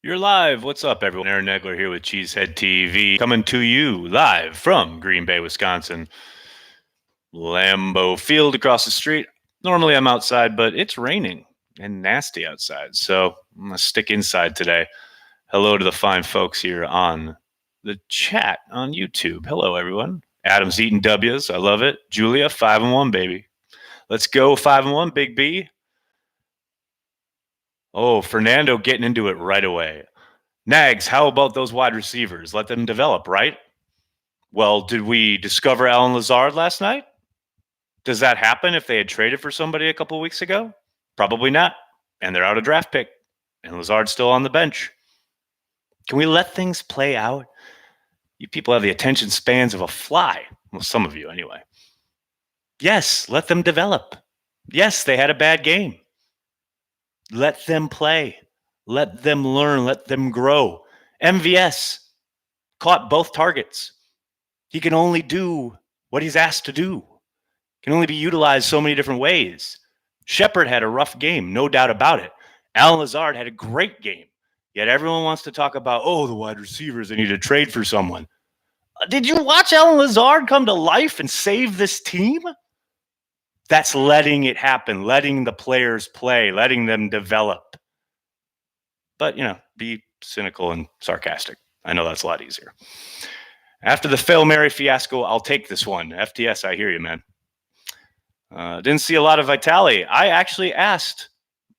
You're live. What's up, everyone? Aaron Negler here with Cheesehead TV, coming to you live from Green Bay, Wisconsin. Lambeau Field across the street. Normally I'm outside, but it's raining and nasty outside, so I'm going to stick inside today. Hello to the fine folks here on the chat on YouTube. Hello, everyone. Adam's eating W's. I love it. Julia, 5-1, baby. Let's go 5-1, Big B. Oh, Fernando getting into it right away. Nags, how about those wide receivers? Let them develop, right? Well, did we discover Alan Lazard last night? Does that happen if they had traded for somebody a couple of weeks ago? Probably not. And they're out of draft pick. And Lazard's still on the bench. Can we let things play out? You people have the attention spans of a fly. Well, some of you anyway. Yes, let them develop. Yes, they had a bad game. Let them play. Let them learn. Let them grow. MVS caught both targets. He can only do what he's asked to do. Can only be utilized so many different ways. Shepard had a rough game, no doubt about it. Alan Lazard had a great game. Yet everyone wants to talk about, the wide receivers, they need to trade for someone. Did you watch Alan Lazard come to life and save this team? That's letting it happen, letting the players play, letting them develop. But, be cynical and sarcastic. I know that's a lot easier. After the Fail Mary fiasco, I'll take this one. FTS, I hear you, man. Didn't see a lot of Vitale. I actually asked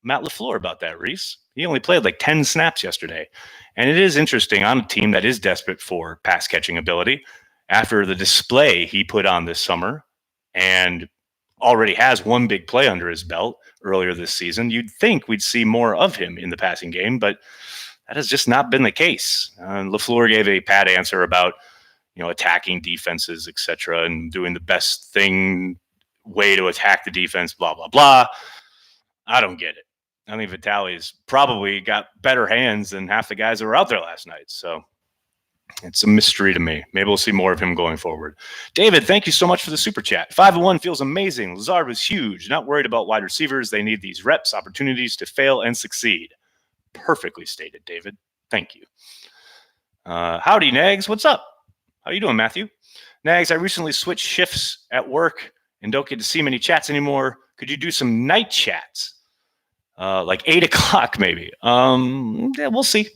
Matt LaFleur about that, Reese. He only played like 10 snaps yesterday. And it is interesting on a team that is desperate for pass catching ability after the display he put on this summer and already has one big play under his belt earlier this season. You'd think we'd see more of him in the passing game, but that has just not been the case. LaFleur gave a pat answer about, attacking defenses, et cetera, and doing the best way to attack the defense, blah, blah, blah. I don't get it. I think Vitale's probably got better hands than half the guys that were out there last night. So it's a mystery to me. Maybe we'll see more of him going forward. David, thank you so much for the super chat. 5-1 feels amazing. Lazard was huge. Not worried about wide receivers. They need these reps, opportunities to fail and succeed. Perfectly stated, David. Thank you. Howdy, Nags. What's up? How you doing, Matthew? Nags, I recently switched shifts at work and don't get to see many chats anymore. Could you do some night chats? Like 8 o'clock, maybe. Yeah, we'll see.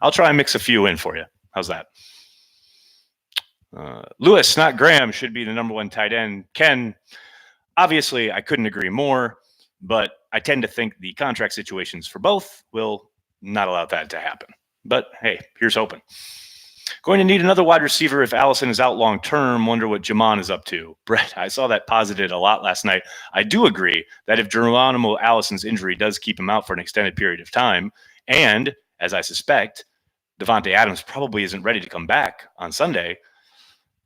I'll try and mix a few in for you. How's that? Lewis, not Graham, should be the number one tight end. Ken, obviously, I couldn't agree more, but I tend to think the contract situations for both will not allow that to happen. But hey, here's hoping. Going to need another wide receiver if Allison is out long term. Wonder what Jamon is up to. Brett, I saw that posited a lot last night. I do agree that if Geronimo Allison's injury does keep him out for an extended period of time, and as I suspect, Davante Adams probably isn't ready to come back on Sunday,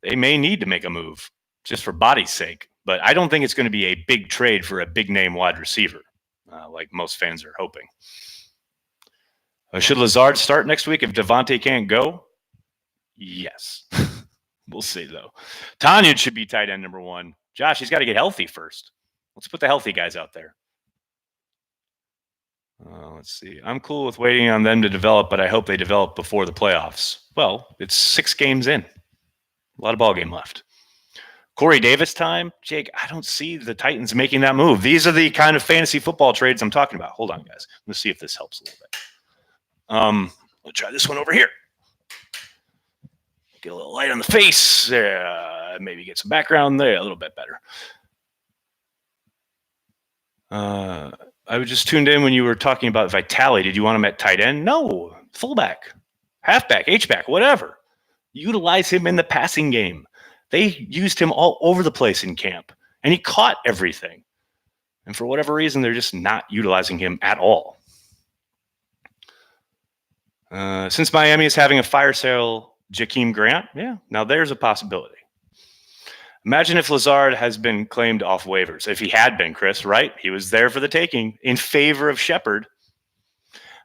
they may need to make a move just for body's sake. But I don't think it's going to be a big trade for a big name wide receiver, like most fans are hoping. Should Lazard start next week if Davante can't go? Yes. We'll see, though. Tanya should be tight end number one. Josh, he's got to get healthy first. Let's put the healthy guys out there. Let's see. I'm cool with waiting on them to develop, but I hope they develop before the playoffs. Well, it's 6 games in. A lot of ball game left. Corey Davis time. Jake, I don't see the Titans making that move. These are the kind of fantasy football trades I'm talking about. Hold on, guys. Let's see if this helps a little bit. We'll try this one over here. Get a little light on the face. Maybe get some background there. A little bit better. I was just tuned in when you were talking about Vitale. Did you want him at tight end? No. Fullback, halfback, H-back, whatever. Utilize him in the passing game. They used him all over the place in camp, and he caught everything. And for whatever reason, they're just not utilizing him at all. Since Miami is having a fire sale, Jakeem Grant, yeah, now there's a possibility. Imagine if Lazard has been claimed off waivers. If he had been, Chris, right? He was there for the taking in favor of Shepard.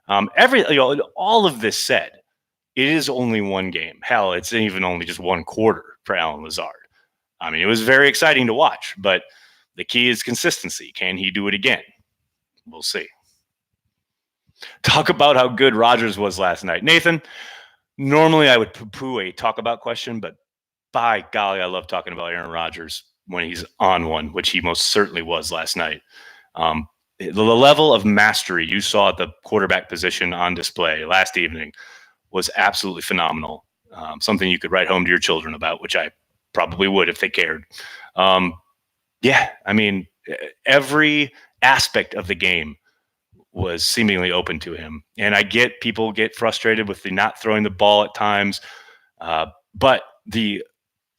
All of this said, it is only one game. Hell, it's even only just one quarter for Alan Lazard. I mean, it was very exciting to watch, but the key is consistency. Can he do it again? We'll see. Talk about how good Rodgers was last night. Nathan, normally I would poo-poo a talk about question, but by golly, I love talking about Aaron Rodgers when he's on one, which he most certainly was last night. The level of mastery you saw at the quarterback position on display last evening was absolutely phenomenal. Something you could write home to your children about, which I probably would if they cared. Yeah, I mean, every aspect of the game was seemingly open to him. And I get people get frustrated with the not throwing the ball at times, but the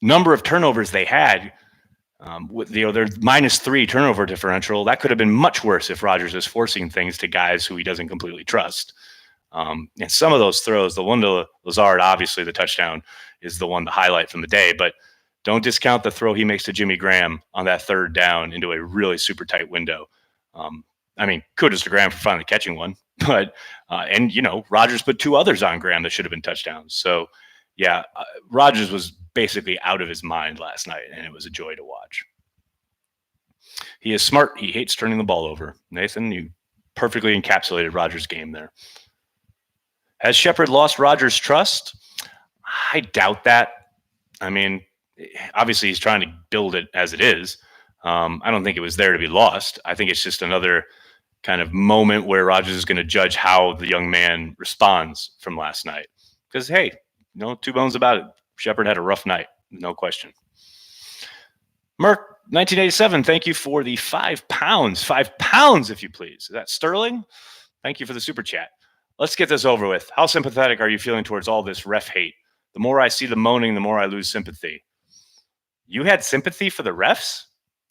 number of turnovers they had, with their -3 turnover differential, that could have been much worse if Rodgers is forcing things to guys who he doesn't completely trust. And some of those throws, the one to Lazard, obviously the touchdown is the one to highlight from the day, but don't discount the throw he makes to Jimmy Graham on that third down into a really super tight window. I mean, kudos to Graham for finally catching one, but and Rodgers put 2 others on Graham that should have been touchdowns. So yeah, Rodgers was basically out of his mind last night, and it was a joy to watch. He is smart. He hates turning the ball over. Nathan, you perfectly encapsulated Rodgers' game there. Has Shepard lost Rodgers' trust? I doubt that. I mean, obviously he's trying to build it as it is. I don't think it was there to be lost. I think it's just another kind of moment where Rodgers is going to judge how the young man responds from last night. Because, hey, no two bones about it. Shepard had a rough night, no question. Merck, 1987, thank you for the £5. 5 pounds, if you please. Is that sterling? Thank you for the super chat. Let's get this over with. How sympathetic are you feeling towards all this ref hate? The more I see the moaning, the more I lose sympathy. You had sympathy for the refs?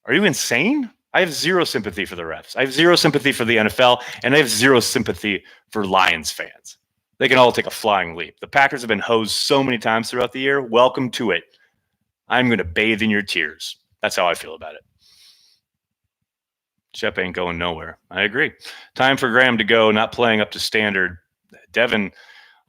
Are you insane? I have zero sympathy for the refs. I have zero sympathy for the NFL, and I have zero sympathy for Lions fans. They can all take a flying leap. The Packers have been hosed so many times throughout the year. Welcome to it. I'm going to bathe in your tears. That's how I feel about it. Shep ain't going nowhere. I agree. Time for Graham to go, not playing up to standard. Devin,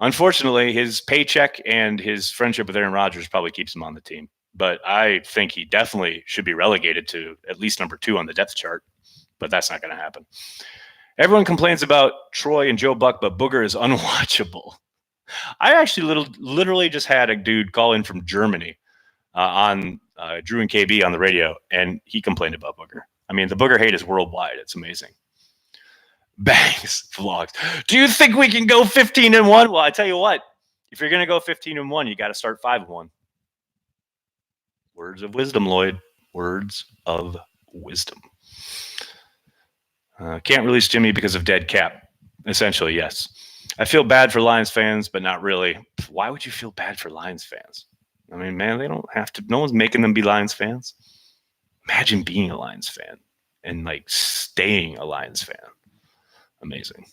unfortunately, his paycheck and his friendship with Aaron Rodgers probably keeps him on the team. But I think he definitely should be relegated to at least number 2 on the depth chart. But that's not going to happen. Everyone complains about Troy and Joe Buck, but Booger is unwatchable. I actually literally just had a dude call in from Germany on Drew and KB on the radio, and he complained about Booger. I mean, the Booger hate is worldwide. It's amazing. Bangs vlogs. Do you think we can go 15-1? Well, I tell you what, if you're going to go 15-1, you got to start 5-1. Words of wisdom, Lloyd. Words of wisdom. Can't release Jimmy because of dead cap. Essentially, yes. I feel bad for Lions fans, but not really. Why would you feel bad for Lions fans? I mean, man, they don't have to. No one's making them be Lions fans. Imagine being a Lions fan and like staying a Lions fan. Amazing.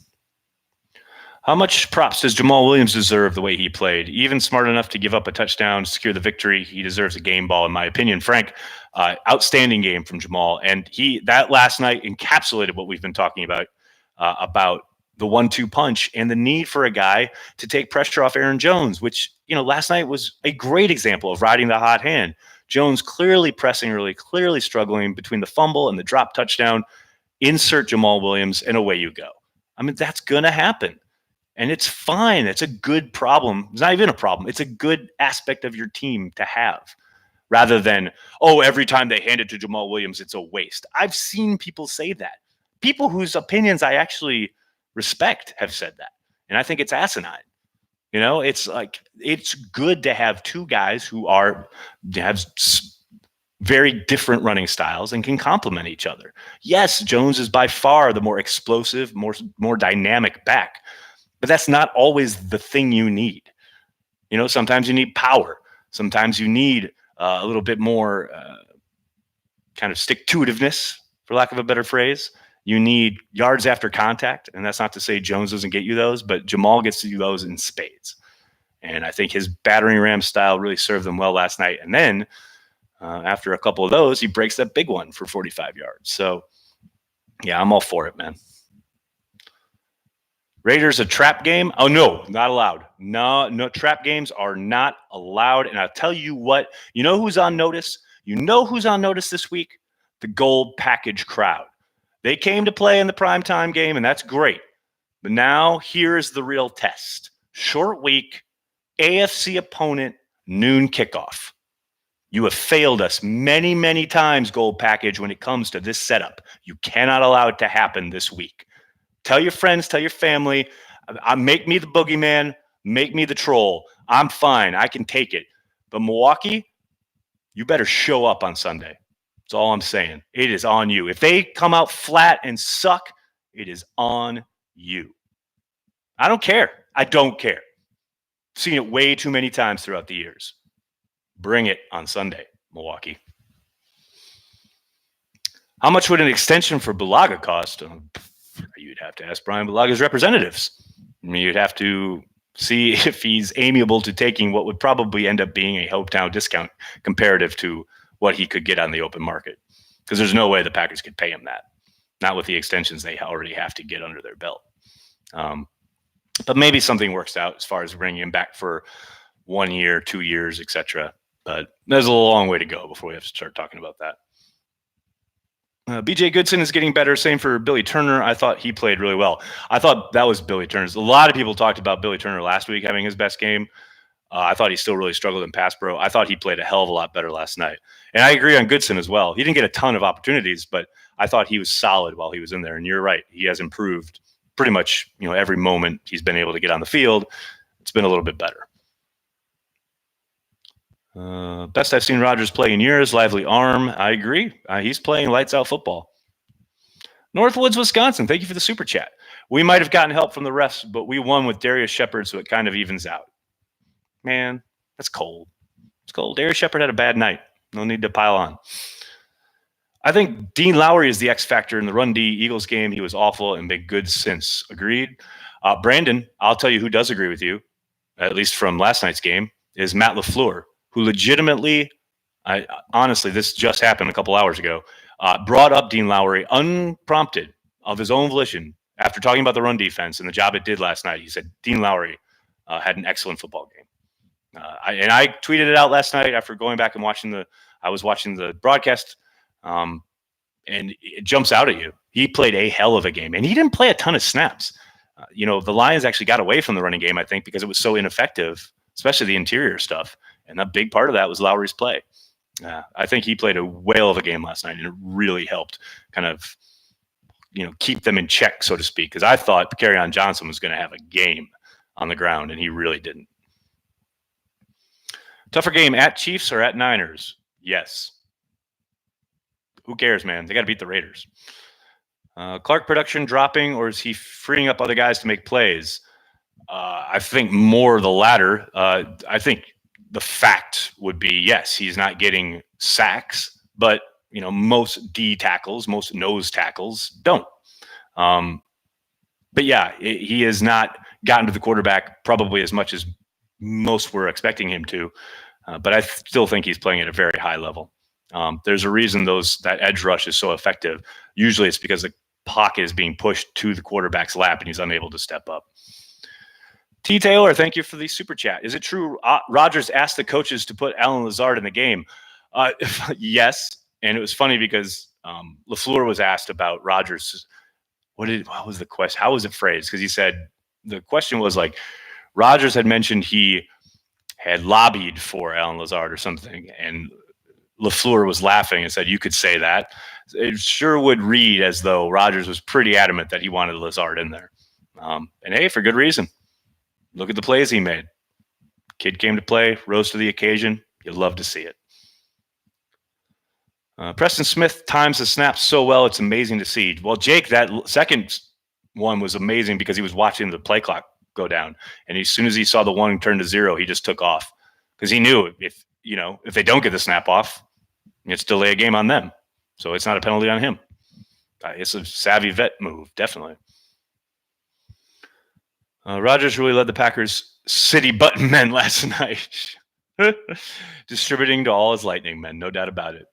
How much props does Jamal Williams deserve the way he played? Even smart enough to give up a touchdown to secure the victory, he deserves a game ball, in my opinion. Frank, outstanding game from Jamal. And that last night encapsulated what we've been talking about the 1-2 punch and the need for a guy to take pressure off Aaron Jones, which, last night was a great example of riding the hot hand. Jones clearly pressing early, clearly struggling between the fumble and the drop touchdown. Insert Jamal Williams, and away you go. I mean, that's going to happen. And it's fine. It's a good problem. It's not even a problem. It's a good aspect of your team to have, rather than, every time they hand it to Jamal Williams, it's a waste. I've seen people say that. People whose opinions I actually respect have said that. And I think it's asinine. It's like, it's good to have 2 guys who have very different running styles and can complement each other. Yes, Jones is by far the more explosive, more dynamic back. But that's not always the thing you need. Sometimes you need power. Sometimes you need a little bit more kind of stick-to-itiveness, for lack of a better phrase. You need yards after contact, and that's not to say Jones doesn't get you those, but Jamal gets you those in spades. And I think his battering ram style really served them well last night. And then after a couple of those, he breaks that big one for 45 yards. So, yeah, I'm all for it, man. Raiders a trap game? Oh, no, not allowed. No, trap games are not allowed. And I'll tell you what, who's on notice? Who's on notice this week? The gold package crowd. They came to play in the primetime game, and that's great. But now here is the real test. Short week, AFC opponent, noon kickoff. You have failed us many, many times, Gold Package, when it comes to this setup. You cannot allow it to happen this week. Tell your friends, tell your family, make me the boogeyman, make me the troll. I'm fine. I can take it. But Milwaukee, you better show up on Sunday. That's all I'm saying. It is on you. If they come out flat and suck, it is on you. I don't care. I don't care. Seen it way too many times throughout the years. Bring it on Sunday, Milwaukee. How much would an extension for Bulaga cost? You'd have to ask Brian Bulaga's representatives. I mean, you'd have to see if he's amiable to taking what would probably end up being a hometown discount comparative to what he could get on the open market. Because there's no way the Packers could pay him that. Not with the extensions they already have to get under their belt. But maybe something works out as far as bringing him back for 1 year, 2 years, etc. But there's a long way to go before we have to start talking about that. BJ Goodson is getting better. Same for Billy Turner. I thought he played really well. I thought that was Billy Turner's. A lot of people talked about Billy Turner last week having his best game. I thought he still really struggled in pass pro. I thought he played a hell of a lot better last night. And I agree on Goodson as well. He didn't get a ton of opportunities, but I thought he was solid while he was in there. And you're right. He has improved pretty much, every moment he's been able to get on the field. It's been a little bit better. Best I've seen Rodgers play in years, lively arm. I agree. He's playing lights out football. Northwoods, Wisconsin. Thank you for the super chat. We might have gotten help from the refs, but we won with Darius Shepard, so it kind of evens out. Man, that's cold. It's cold. Darius Shepard had a bad night. No need to pile on. I think Dean Lowry is the X factor in the run D Eagles game. He was awful and been good since. Agreed. Brandon, I'll tell you who does agree with you, at least from last night's game, is Matt LaFleur, who legitimately, honestly, this just happened a couple hours ago, brought up Dean Lowry unprompted of his own volition after talking about the run defense and the job it did last night. He said Dean Lowry had an excellent football game. I tweeted it out last night after going back and watching the broadcast, and it jumps out at you. He played a hell of a game, and he didn't play a ton of snaps. The Lions actually got away from the running game, I think, because it was so ineffective, especially the interior stuff. And a big part of that was Lowry's play. I think he played a whale of a game last night, and it really helped kind of, keep them in check, so to speak, because I thought Kerryon Johnson was going to have a game on the ground, and he really didn't. Tougher game, at Chiefs or at Niners? Yes. Who cares, man? They got to beat the Raiders. Clark production dropping, or is he freeing up other guys to make plays? I think more the latter. I think the fact would be, yes, he's not getting sacks, but most D tackles, most nose tackles don't. But yeah, he has not gotten to the quarterback probably as much as most were expecting him to. But I still think he's playing at a very high level. There's a reason that edge rush is so effective. Usually it's because the pocket is being pushed to the quarterback's lap and he's unable to step up. T. Taylor, thank you for the super chat. Is it true Rodgers asked the coaches to put Allen Lazard in the game? Yes. And it was funny because LaFleur was asked about Rodgers. What was the question? How was it phrased? Because he said the question was like Rodgers had mentioned he had lobbied for Allen Lazard or something, and LaFleur was laughing and said, "You could say that." It sure would read as though Rodgers was pretty adamant that he wanted Lazard in there. And hey, for good reason. Look at the plays he made. Kid came to play, rose to the occasion. You'd love to see it. Preston Smith times the snaps so well, it's amazing to see. Well, Jake, that second one was amazing because he was watching the play clock go down. And as soon as he saw the one turn to 0, he just took off because he knew if they don't get the snap off, it's delay a game on them. So it's not a penalty on him. It's a savvy vet move, definitely. Rodgers really led the Packers city button men last night. Distributing to all his lightning men, no doubt about it.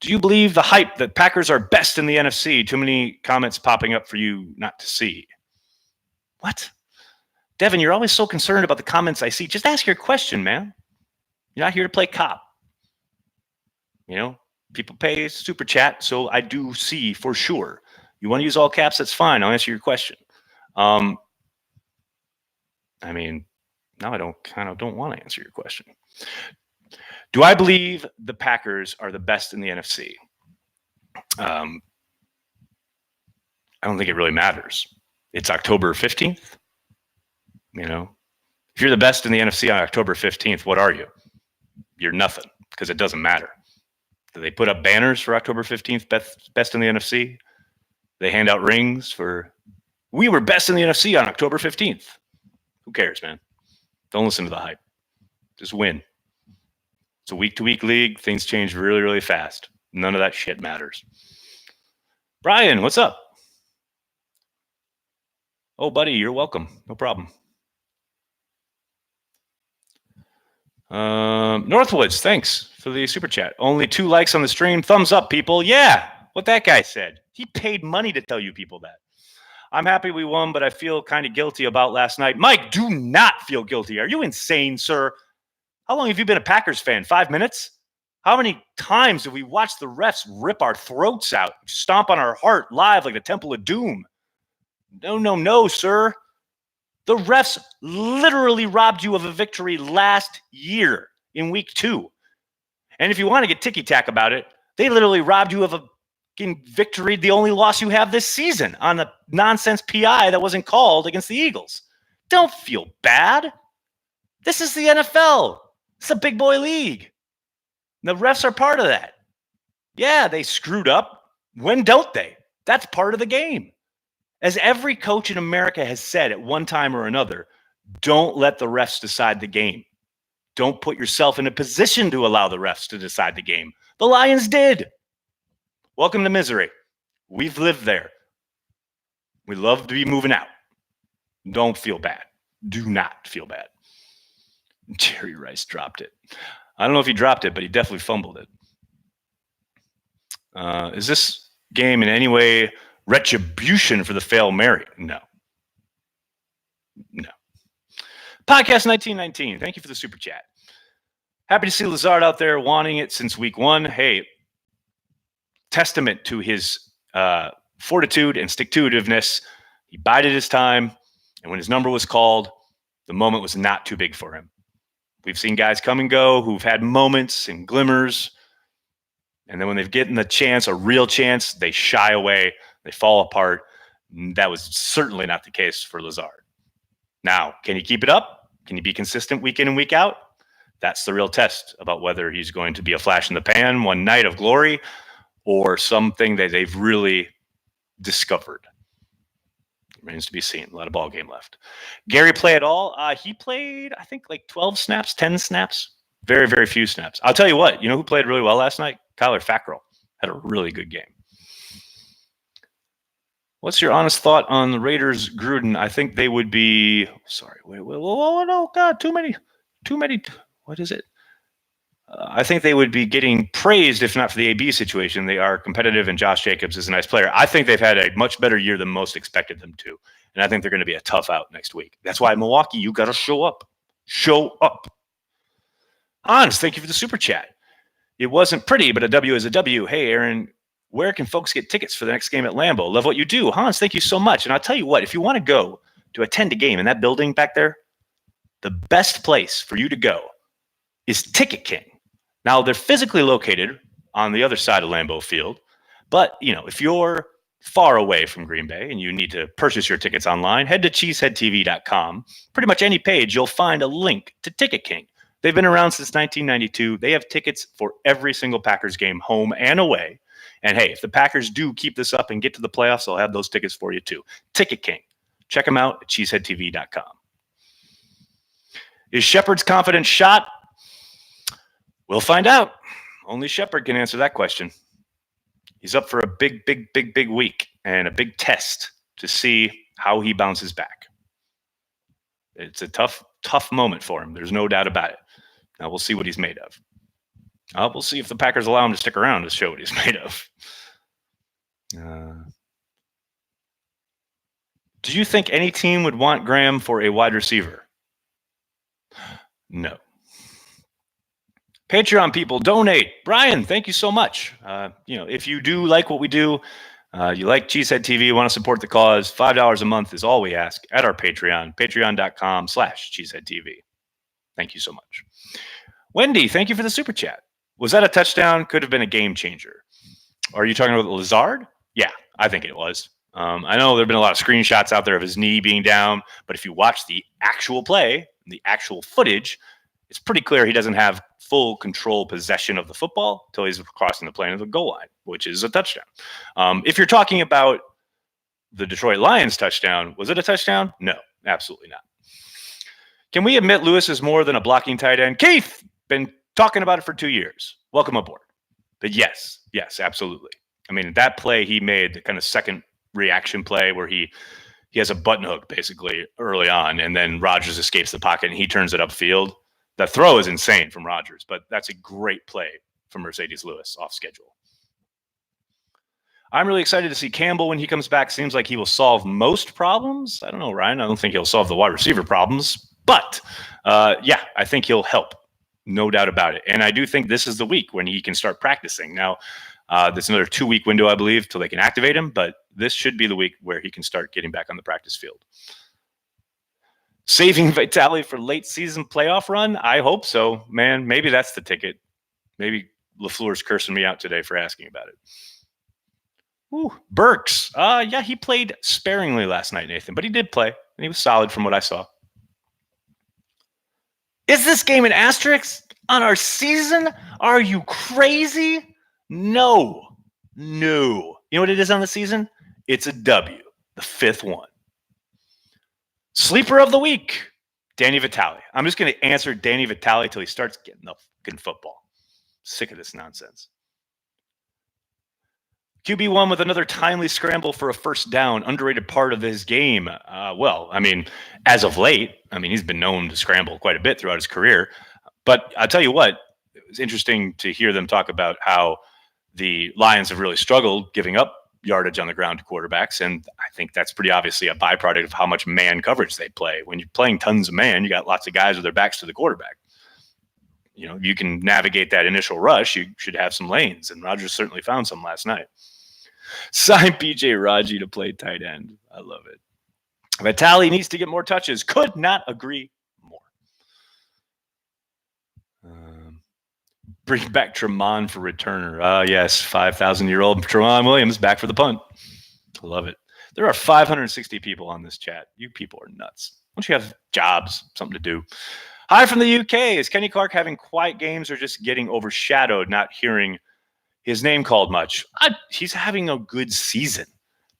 Do you believe the hype that Packers are best in the NFC? Too many comments popping up for you not to see. What? Devin, you're always so concerned about the comments I see. Just ask your question, man. You're not here to play cop. People pay super chat, so I do see for sure. You want to use all caps, that's fine. I'll answer your question. I mean, now I don't want to answer your question. Do I believe the Packers are the best in the NFC? I don't think it really matters. It's October 15th. You know, if you're the best in the NFC on October 15th, what are you? You're nothing, because it doesn't matter. Do they put up banners for October 15th, best in the NFC? They hand out rings for, we were best in the NFC on October 15th. Who cares, man? Don't listen to the hype. Just win. It's a week-to-week league. Things change really, really fast. None of that shit matters. Brian, what's up? Oh, buddy, you're welcome. No problem. Northwoods, thanks for the super chat. Only 2 likes on the stream. Thumbs up, people. Yeah, what that guy said. He paid money to tell you people that. I'm happy we won, but I feel kind of guilty about last night. Mike, do not feel guilty. Are you insane, sir? How long have you been a Packers fan? 5 minutes? How many times have we watched the refs rip our throats out, stomp on our heart live like the Temple of Doom? No, sir. The refs literally robbed you of a victory last year in week 2. And if you want to get ticky-tack about it, they literally robbed you of a victory, the only loss you have this season, on a nonsense PI that wasn't called against the Eagles. Don't feel bad. This is the NFL. It's a big boy league. The refs are part of that. Yeah, they screwed up. When don't they? That's part of the game. As every coach in America has said at one time or another, don't let the refs decide the game. Don't put yourself in a position to allow the refs to decide the game. The Lions did. Welcome to misery. We've lived there. We love to be moving out. Don't feel bad. Do not feel bad. Jerry Rice dropped it. I don't know if he dropped it, but he definitely fumbled it. Is this game in any way retribution for the fail Mary? No. Podcast 1919. Thank you for the super chat. Happy to see Lazard out there wanting it since week 1. Hey, testament to his fortitude and stick-to-itiveness. He bided his time, and when his number was called, the moment was not too big for him. We've seen guys come and go who've had moments and glimmers, and then when they've gotten the chance, a real chance, they shy away, they fall apart. That was certainly not the case for Lazard. Now, can he keep it up? Can he be consistent week in and week out? That's the real test about whether he's going to be a flash in the pan, one night of glory, or something that they've really discovered. Remains to be seen. A lot of ball game left. Gary play at all? He played, I think, like 12 snaps, 10 snaps. Very, very few snaps. I'll tell you what. You know who played really well last night? Kyler Fackrell. Had a really good game. What's your honest thought on the Raiders, Gruden? I think they would be... Sorry. Wait. Oh, God. Too many. What is it? I think they would be getting praised if not for the AB situation. They are competitive, and Josh Jacobs is a nice player. I think they've had a much better year than most expected them to, and I think they're going to be a tough out next week. That's why Milwaukee, you got to show up. Show up. Hans, thank you for the super chat. It wasn't pretty, but a W is a W. Hey, Aaron, where can folks get tickets for the next game at Lambeau? Love what you do. Hans, thank you so much. And I'll tell you what, if you want to go to attend a game in that building back there, the best place for you to go is Ticket King. Now, they're physically located on the other side of Lambeau Field, but, you know, if you're far away from Green Bay and you need to purchase your tickets online, head to cheeseheadtv.com. Pretty much any page, you'll find a link to Ticket King. They've been around since 1992. They have tickets for every single Packers game, home and away. And hey, if the Packers do keep this up and get to the playoffs, they'll have those tickets for you too. Ticket King. Check them out at cheeseheadtv.com. Is Shepard's confidence shot? We'll find out. Only Shepard can answer that question. He's up for a big week and a big test to see how he bounces back. It's a tough moment for him. There's no doubt about it. Now we'll see what he's made of. We'll see if the Packers allow him to stick around to show what he's made of. Do you think any team would want Graham for a wide receiver? No. Patreon people, donate. Brian, thank you so much. If you do like what we do, You like Cheesehead TV, want to support the cause, $5 a month is all we ask at our Patreon, patreon.com/CheeseheadTV. Thank you so much. Wendy, thank you for the super chat. Was that a touchdown? Could have been a game changer. Are you talking about Lazard? Yeah, I think it was. I know there have been a lot of screenshots out there of his knee being down, but if you watch the actual play, the actual footage, it's pretty clear he doesn't have full control possession of the football until he's crossing the plane of the goal line, which is a touchdown. If you're talking about the Detroit Lions touchdown, was it a touchdown? No, absolutely not. Can we admit Lewis is more than a blocking tight end? Keith, been talking about it for 2 years. Welcome aboard. But yes, absolutely. I mean, that play he made, the kind of second reaction play where he has a button hook basically early on, and then Rodgers escapes the pocket and he turns it upfield. The throw is insane from Rodgers, but that's a great play from Mercedes Lewis off schedule. I'm really excited to see Campbell when he comes back. Seems like he will solve most problems. I don't know, Ryan. I don't think he'll solve the wide receiver problems, but yeah, I think he'll help. No doubt about it. And I do think this is the week when he can start practicing. Now, there's another 2-week window, I believe, till they can activate him, but this should be the week where he can start getting back on the practice field. Saving Vitale for late season playoff run? I hope so, man. Maybe that's the ticket. Maybe LaFleur's cursing me out today for asking about it. Ooh, Burks. Yeah, he played sparingly last night, Nathan, but he did play, and he was solid from what I saw. Is this game an asterisk on our season? Are you crazy? No. You know what it is on the season? It's a W, the 5th one. Sleeper of the week, Danny Vitale. I'm just going to answer Danny Vitale until he starts getting the fucking football. Sick of this nonsense. QB1 with another timely scramble for a first down, underrated part of his game. Well, I mean, as of late, he's been known to scramble quite a bit throughout his career. But I'll tell you what, it was interesting to hear them talk about how the Lions have really struggled giving up yardage on the ground to quarterbacks. And I think that's pretty obviously a byproduct of how much man coverage they play. When you're playing tons of man, you got lots of guys with their backs to the quarterback. You know, you can navigate that initial rush. You should have some lanes. And Rodgers certainly found some last night. Sign PJ Raji to play tight end. I love it. Vitale needs to get more touches. Could not agree more. Bring back Tremont for returner. Yes, 5,000-year-old Tremont Williams back for the punt. I love it. There are 560 people on this chat. You people are nuts. Don't you have jobs, something to do? Hi from the UK. Is Kenny Clark having quiet games or just getting overshadowed, not hearing his name called much? He's having a good season.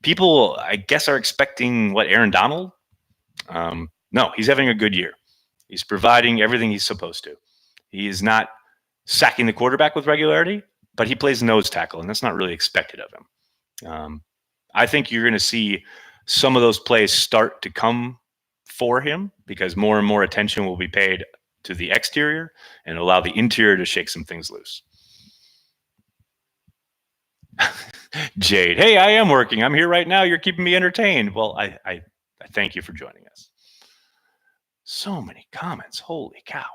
People, I guess, are expecting, Aaron Donald? No, he's having a good year. He's providing everything he's supposed to. He is not sacking the quarterback with regularity, but he plays nose tackle, and that's not really expected of him. I think you're going to see some of those plays start to come for him because more and more attention will be paid to the exterior and allow the interior to shake some things loose. Jade, hey, I am working. I'm here right now. You're keeping me entertained. Well, I thank you for joining us. So many comments. Holy cow.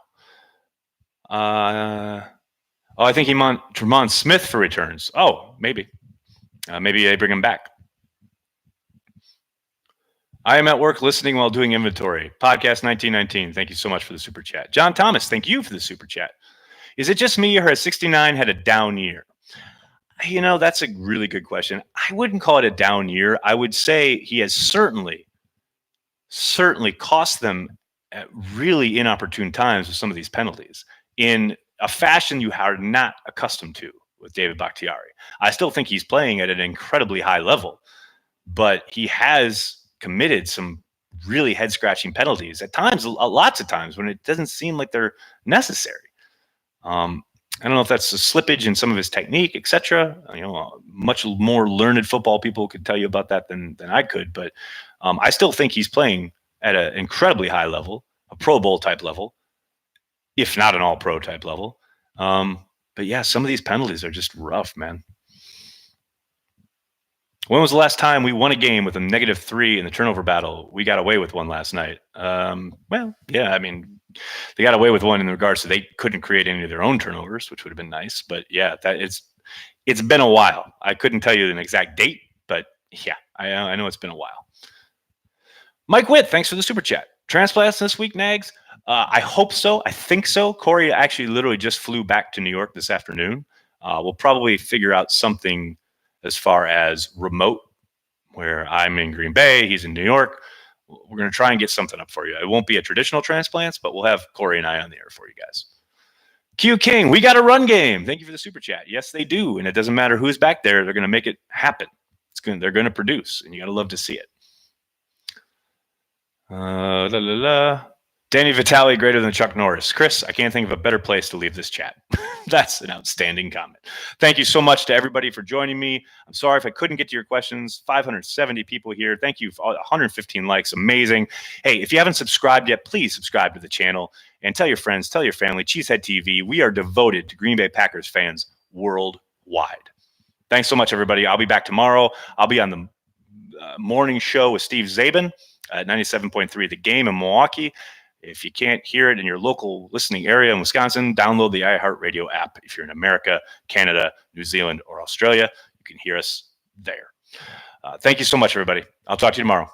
I think he meant Tremont Smith for returns. Oh, maybe. Maybe they bring him back. I am at work listening while doing inventory. Podcast 1919. Thank you so much for the super chat. John Thomas, thank you for the super chat. Is it just me or has 69 had a down year? You know, that's a really good question. I wouldn't call it a down year. I would say he has certainly cost them at really inopportune times with some of these penalties in a fashion you are not accustomed to with David Bakhtiari. I still think he's playing at an incredibly high level, but he has committed some really head-scratching penalties at times, lots of times when it doesn't seem like they're necessary. I don't know if that's a slippage in some of his technique, etc. You know, much more learned football people could tell you about that than I could, but I still think he's playing at an incredibly high level, a Pro Bowl type level, if not an all-pro type level. But yeah, some of these penalties are just rough, man. When was the last time we won a game with a -3 in the turnover battle? We got away with one last night. Well, yeah, I mean, they got away with one in regards to they couldn't create any of their own turnovers, which would have been nice. But yeah, it's been a while. I couldn't tell you an exact date, yeah, I know it's been a while. Mike Witt, thanks for the super chat. Transplants this week, Nags? I hope so. I think so. Corey actually literally just flew back to New York this afternoon. We'll probably figure out something as far as remote, where I'm in Green Bay, he's in New York. We're going to try and get something up for you. It won't be a traditional transplants, but we'll have Corey and I on the air for you guys. Q King, we got a run game. Thank you for the super chat. Yes, they do. And it doesn't matter who's back there. They're going to make it happen. They're going to produce, and you got to love to see it. Danny Vitale greater than Chuck Norris. Chris, I can't think of a better place to leave this chat. That's an outstanding comment. Thank you so much to everybody for joining me. I'm sorry if I couldn't get to your questions. 570 people here. Thank you for 115 likes. Amazing. Hey, if you haven't subscribed yet, please subscribe to the channel and tell your friends, tell your family. Cheesehead TV. We are devoted to Green Bay Packers fans worldwide. Thanks so much, everybody. I'll be back tomorrow. I'll be on the morning show with Steve Zabin at 97.3 The Game in Milwaukee. If you can't hear it in your local listening area in Wisconsin, download the iHeartRadio app. If you're in America, Canada, New Zealand, or Australia, you can hear us there. Thank you so much, everybody. I'll talk to you tomorrow.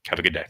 Have a good day.